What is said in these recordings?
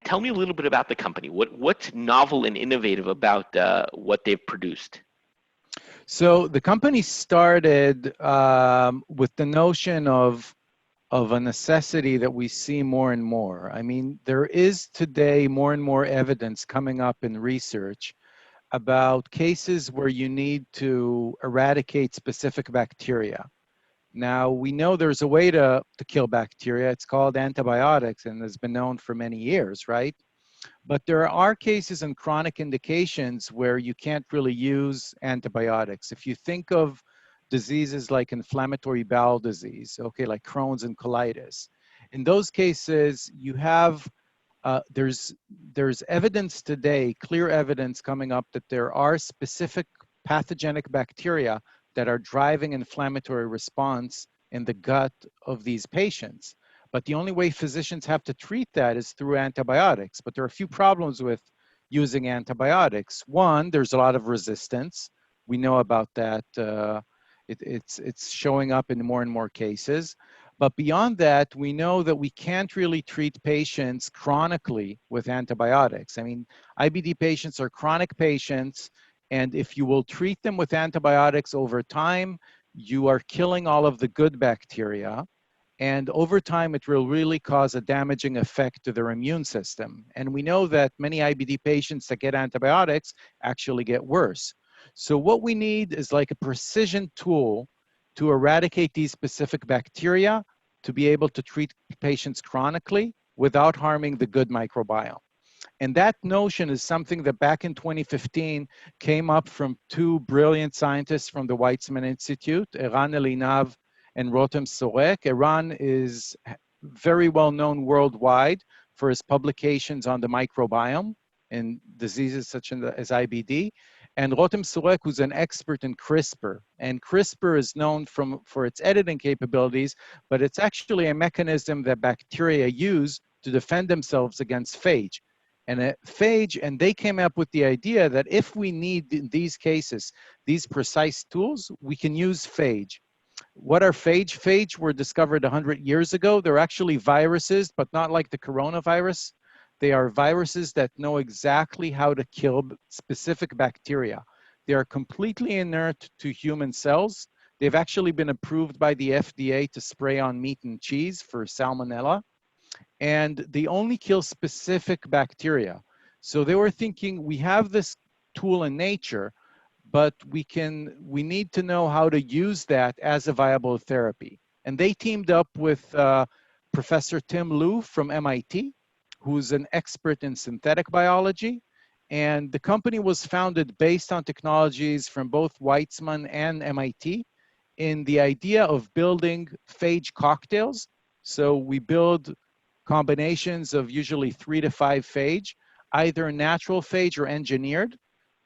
Tell me a little bit about the company. What's novel and innovative about what they've produced? So the company started with the notion of a necessity that we see more and more. I mean, there is today more and more evidence coming up in research about cases where you need to eradicate specific bacteria. Now, we know there's a way to kill bacteria. It's called antibiotics and has been known for many years, right? But there are cases and chronic indications where you can't really use antibiotics. If you think of diseases like inflammatory bowel disease, okay, like Crohn's and colitis, in those cases, you have, there's evidence today, clear evidence coming up that there are specific pathogenic bacteria that are driving inflammatory response in the gut of these patients. But the only way physicians have to treat that is through antibiotics. But there are a few problems with using antibiotics. One, there's a lot of resistance. We know about that. It's showing up in more and more cases. But beyond that, we know that we can't really treat patients chronically with antibiotics. I mean, IBD patients are chronic patients, and if you will treat them with antibiotics over time, you are killing all of the good bacteria. And over time, it will really cause a damaging effect to their immune system. And we know that many IBD patients that get antibiotics actually get worse. So what we need is like a precision tool to eradicate these specific bacteria to be able to treat patients chronically without harming the good microbiome. And that notion is something that back in 2015 came up from two brilliant scientists from the Weizmann Institute, Eran Elinav and Rotem Sorek. Eran is very well known worldwide for his publications on the microbiome in diseases such as IBD. And Rotem Sorek, who's an expert in CRISPR. And CRISPR is known for its editing capabilities, but it's actually a mechanism that bacteria use to defend themselves against phage. And a phage, and they came up with the idea that if we need, in these cases, these precise tools, we can use phage. What are phage? Phage were discovered 100 years ago. They're actually viruses, but not like the coronavirus. They are viruses that know exactly how to kill specific bacteria. They are completely inert to human cells. They've actually been approved by the FDA to spray on meat and cheese for salmonella. And they only kill specific bacteria. So they were thinking, we have this tool in nature, but we need to know how to use that as a viable therapy. And they teamed up with Professor Tim Liu from MIT, who's an expert in synthetic biology. And the company was founded based on technologies from both Weizmann and MIT in the idea of building phage cocktails. So we build combinations of usually 3 to 5 phage, either natural phage or engineered.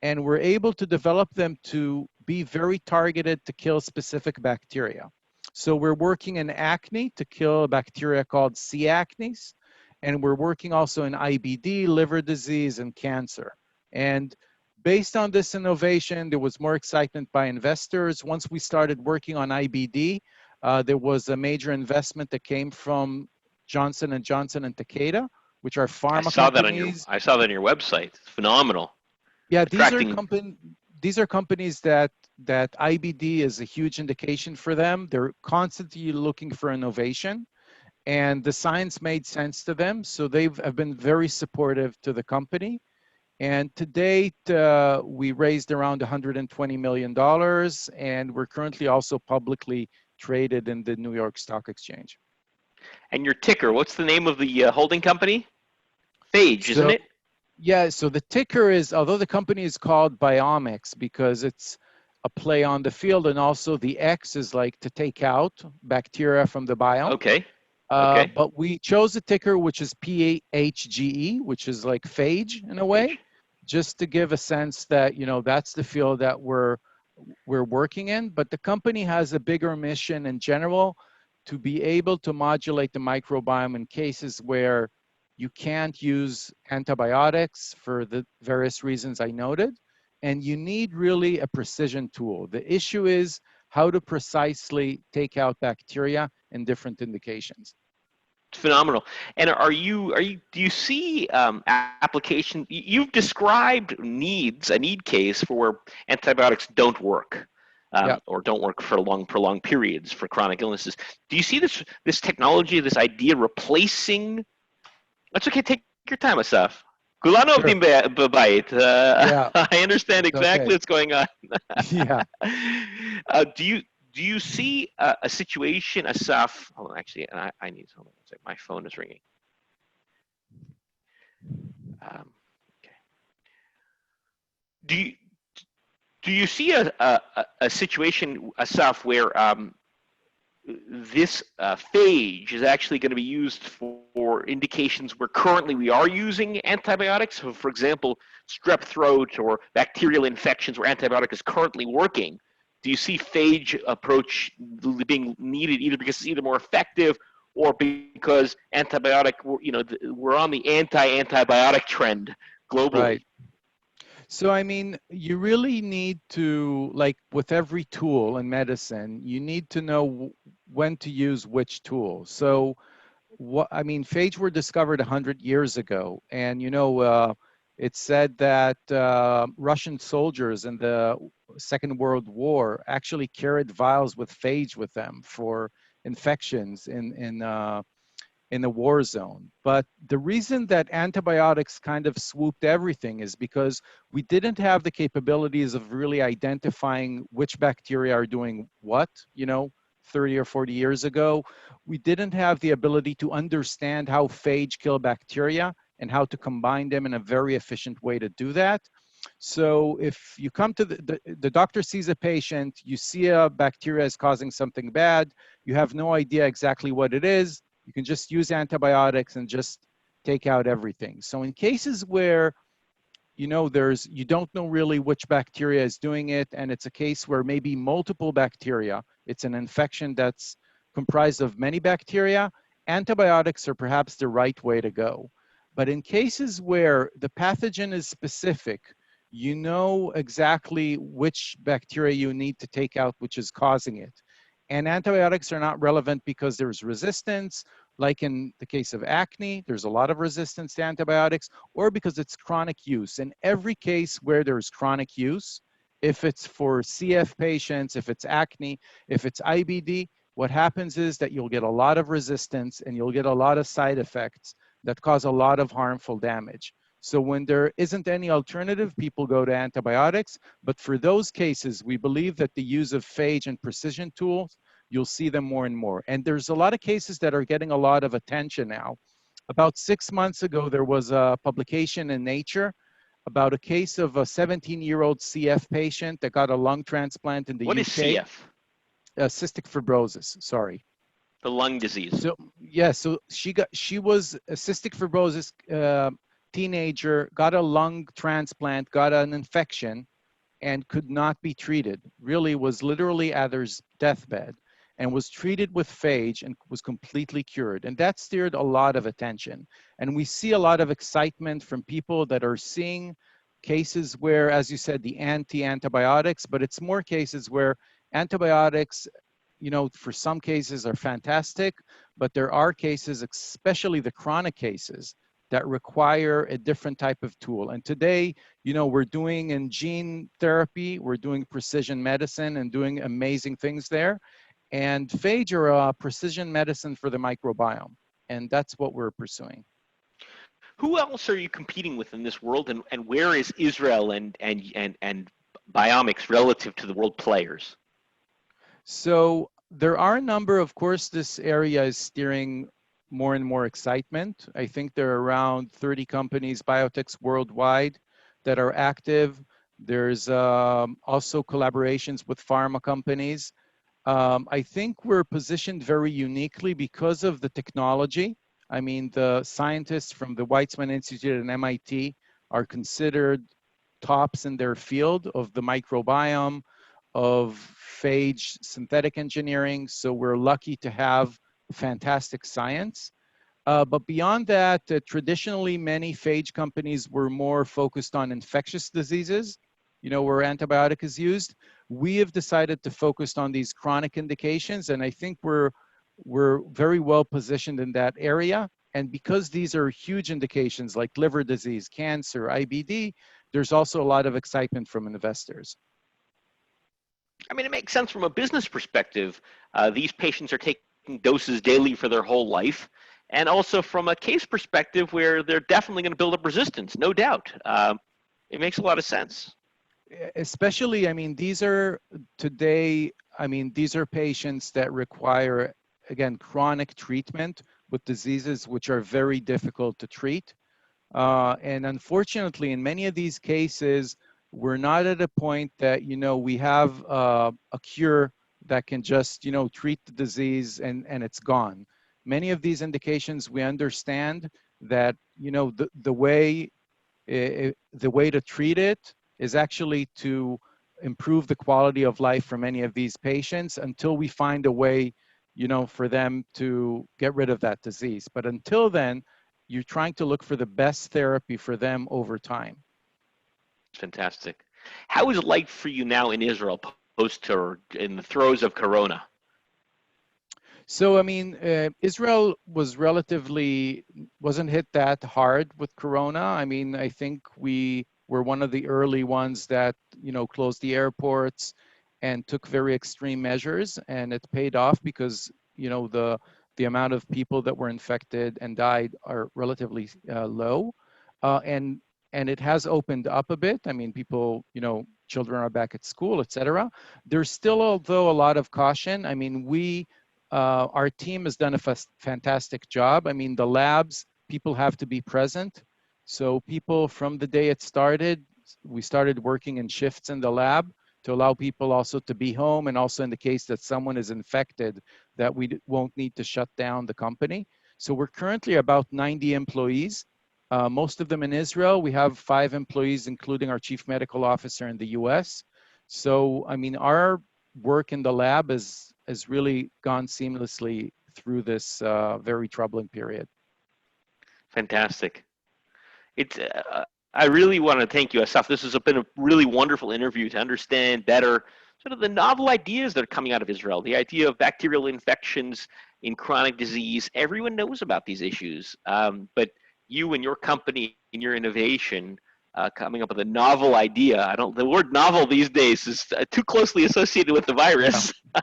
And we're able to develop them to be very targeted to kill specific bacteria. So we're working in acne to kill a bacteria called C. acnes. And we're working also in IBD, liver disease, and cancer. And based on this innovation, there was more excitement by investors. Once we started working on IBD, there was a major investment that came from Johnson & Johnson and Takeda, which are pharma companies. I saw that on your website. It's phenomenal. Yeah, these are companies that IBD is a huge indication for them. They're constantly looking for innovation, and the science made sense to them. So they have been very supportive to the company. And to date, we raised around $120 million, and we're currently also publicly traded in the New York Stock Exchange. And your ticker, what's the name of the holding company? Phage, isn't it? Yeah, so the ticker is, although the company is called Biomx because it's a play on the field, and also the X is like to take out bacteria from the biome. Okay. But we chose a ticker which is PHGE, which is like phage in a way, just to give a sense that, you know, that's the field that we're working in. But the company has a bigger mission in general to be able to modulate the microbiome in cases where you can't use antibiotics for the various reasons I noted, and you need really a precision tool. The issue is how to precisely take out bacteria in different indications. Phenomenal. And do you see application? You've described a need case for where antibiotics don't work, Yeah, or don't work for prolonged periods for chronic illnesses. Do you see this technology, this idea replacing? That's okay. Take your time, Assaf. Kulano sure. b'bayit. Yeah, I understand it's exactly okay. what's going on. Yeah. Do you see a situation, Asaf? Hold on, actually, I need. Hold on one second. My phone is ringing. Okay. Do you do you see a situation, Asaf, where this phage is actually going to be used for indications where currently we are using antibiotics? So, for example, strep throat or bacterial infections where antibiotic is currently working. Do you see phage approach being needed either because it's either more effective or because antibiotic, we're on the anti-antibiotic trend globally? Right. So, I mean, you really need to, like with every tool in medicine, you need to know when to use which tool. So, I mean, phage were discovered 100 years ago. And, it's said that Russian soldiers in the Second World War actually carried vials with phage with them for infections in a war zone. But the reason that antibiotics kind of swooped everything is because we didn't have the capabilities of really identifying which bacteria are doing what, 30 or 40 years ago. We didn't have the ability to understand how phage kill bacteria and how to combine them in a very efficient way to do that. So if you come to the doctor sees a patient, you see a bacteria is causing something bad, you have no idea exactly what it is, you can just use antibiotics and just take out everything. So in cases where you don't know really which bacteria is doing it, and it's a case where maybe multiple bacteria, it's an infection that's comprised of many bacteria, antibiotics are perhaps the right way to go. But in cases where the pathogen is specific, you know exactly which bacteria you need to take out, which is causing it. And antibiotics are not relevant because there's resistance, like in the case of acne, there's a lot of resistance to antibiotics, or because it's chronic use. In every case where there's chronic use, if it's for CF patients, if it's acne, if it's IBD, what happens is that you'll get a lot of resistance and you'll get a lot of side effects that cause a lot of harmful damage. So when there isn't any alternative, people go to antibiotics. But for those cases, we believe that the use of phage and precision tools, you'll see them more and more. And there's a lot of cases that are getting a lot of attention now. About 6 months ago, there was a publication in Nature about a case of a 17-year-old CF patient that got a lung transplant in the What is UK, CF? cystic fibrosis, sorry. The lung disease. So yeah, so she was a cystic fibrosis teenager, got a lung transplant, got an infection, and could not be treated. Really was literally at her deathbed, and was treated with phage and was completely cured. And that stirred a lot of attention. And we see a lot of excitement from people that are seeing cases where, as you said, the anti-antibiotics, but it's more cases where antibiotics, for some cases are fantastic, but there are cases, especially the chronic cases, that require a different type of tool. And today, we're doing in gene therapy, we're doing precision medicine and doing amazing things there. And phage are a precision medicine for the microbiome. And that's what we're pursuing. Who else are you competing with in this world, and where is Israel and Biomx relative to the world players? So there are a number, of course, this area is steering more and more excitement. I think there are around 30 companies, biotechs worldwide, that are active. There's also collaborations with pharma companies. I think we're positioned very uniquely because of the technology. I mean, the scientists from the Weizmann Institute and MIT are considered tops in their field of the microbiome, of phage synthetic engineering. So we're lucky to have fantastic science. But beyond that, traditionally, many phage companies were more focused on infectious diseases, where antibiotic is used. We have decided to focus on these chronic indications, and I think we're we're very well positioned in that area. And because these are huge indications like liver disease, cancer, IBD, there's also a lot of excitement from investors. I mean, it makes sense from a business perspective. These patients are taking doses daily for their whole life. And also from a case perspective where they're definitely going to build up resistance, no doubt. It makes a lot of sense. Especially, I mean, these are today, I mean, these are patients that require, again, chronic treatment with diseases which are very difficult to treat. And unfortunately, in many of these cases, we're not at a point that, you know, we have a cure that can just, you know, treat the disease and it's gone. Many of these indications, we understand that, you know, the way to treat it is actually to improve the quality of life for many of these patients until we find a way, you know, for them to get rid of that disease. But until then, you're trying to look for the best therapy for them over time. Fantastic. How is life for you now in Israel post or in the throes of Corona? So, I mean, Israel wasn't hit that hard with Corona. I mean, I think we were one of the early ones that, you know, closed the airports and took very extreme measures, and it paid off because, you know, the amount of people that were infected and died are relatively low. And it has opened up a bit. I mean, people, you know, children are back at school, et cetera. There's still, although, a lot of caution. I mean, our team has done a fantastic job. I mean, the labs, people have to be present. So people, from the day it started, we started working in shifts in the lab to allow people also to be home, and also in the case that someone is infected, that we won't need to shut down the company. So we're currently about 90 employees, most of them in Israel. We have 5 employees, including our chief medical officer in the US. So, I mean, our work in the lab has really gone seamlessly through this very troubling period. Fantastic. I really want to thank you, Assaf. This has been a really wonderful interview to understand better sort of the novel ideas that are coming out of Israel. The idea of bacterial infections in chronic disease. Everyone knows about these issues, but you and your company and your innovation coming up with a novel idea. The word novel these days is too closely associated with the virus. Yeah.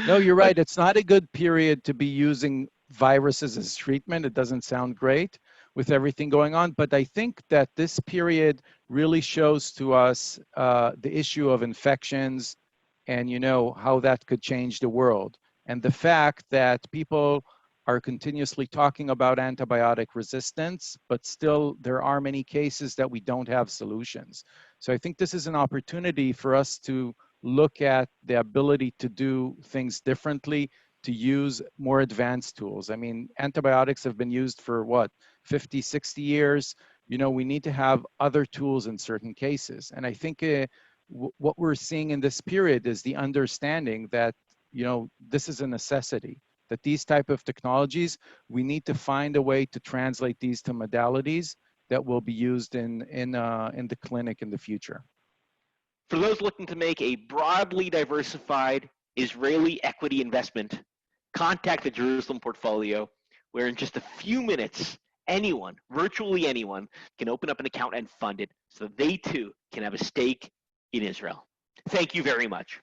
No, you're right. It's not a good period to be using viruses as treatment. It doesn't sound great with everything going on. But I think that this period really shows to us the issue of infections and, you know, how that could change the world. And the fact that people are continuously talking about antibiotic resistance, but still there are many cases that we don't have solutions. So I think this is an opportunity for us to look at the ability to do things differently, to use more advanced tools. I mean, antibiotics have been used for what, 50, 60 years. You know, we need to have other tools in certain cases. And I think what we're seeing in this period is the understanding that, you know, this is a necessity, that these type of technologies, we need to find a way to translate these to modalities that will be used in the clinic in the future. For those looking to make a broadly diversified Israeli equity investment, contact the Jerusalem portfolio, where in just a few minutes, anyone, virtually anyone, can open up an account and fund it so they too can have a stake in Israel. Thank you very much.